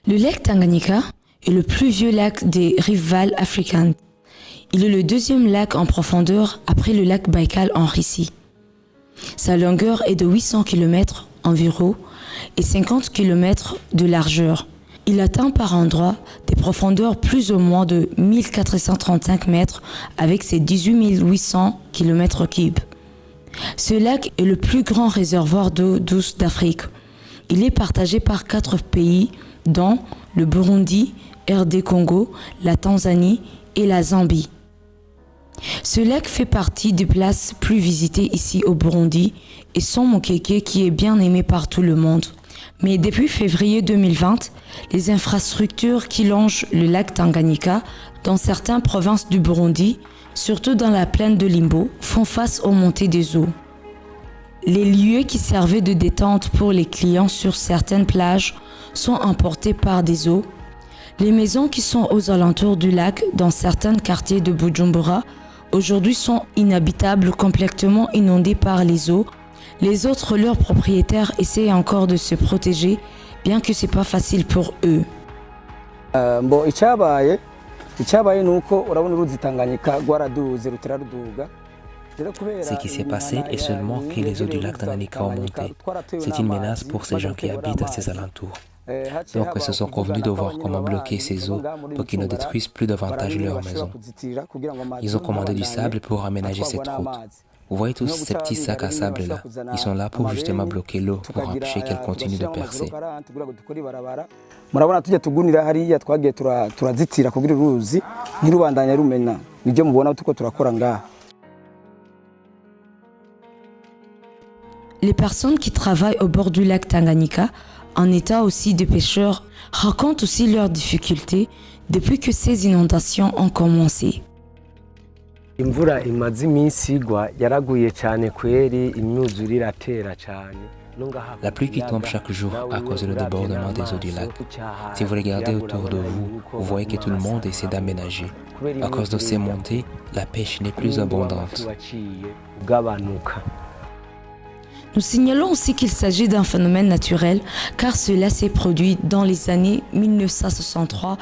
Le lac Tanganyika est le plus vieux lac des rivales africaines. Il est le deuxième lac en profondeur après le lac Baïkal en Russie. Sa longueur est de 800 km environ et 50 km de largeur. Il atteint par endroits des profondeurs plus ou moins de 1435 mètres avec ses 18 800 km3. Ce lac est le plus grand réservoir d'eau douce d'Afrique. Il est partagé par 4 pays, dont le Burundi, RD Congo, la Tanzanie et la Zambie. Ce lac fait partie des places plus visitées ici au Burundi et son Mokeke qui est bien aimé par tout le monde. Mais depuis février 2020, les infrastructures qui longent le lac Tanganyika dans certaines provinces du Burundi, surtout dans la plaine de Limbo, font face aux montées des eaux. Les lieux qui servaient de détente pour les clients sur certaines plages sont emportés par des eaux. Les maisons qui sont aux alentours du lac dans certains quartiers de Bujumbura aujourd'hui sont inhabitables, complètement inondées par les eaux. Les autres, leurs propriétaires, essayent encore de se protéger, bien que ce n'est pas facile pour eux. Ce qui s'est passé est seulement que les eaux du lac Tanganyika ont monté. C'est une menace pour ces gens qui habitent à ses alentours. Donc ils se sont convenus de voir comment bloquer ces eaux pour qu'ils ne détruisent plus davantage leurs maisons. Ils ont commandé du sable pour aménager cette route. Vous voyez tous ces petits sacs à sable là, ils sont là pour justement bloquer l'eau, pour empêcher qu'elle continue de percer. Les personnes qui travaillent au bord du lac Tanganyika, en état aussi de pêcheurs, racontent aussi leurs difficultés depuis que ces inondations ont commencé. La pluie qui tombe chaque jour à cause du débordement des eaux du lac. Si vous regardez autour de vous, vous voyez que tout le monde essaie d'aménager. À cause de ces montées, la pêche n'est plus abondante. Nous signalons aussi qu'il s'agit d'un phénomène naturel car cela s'est produit dans les années 1963-1964.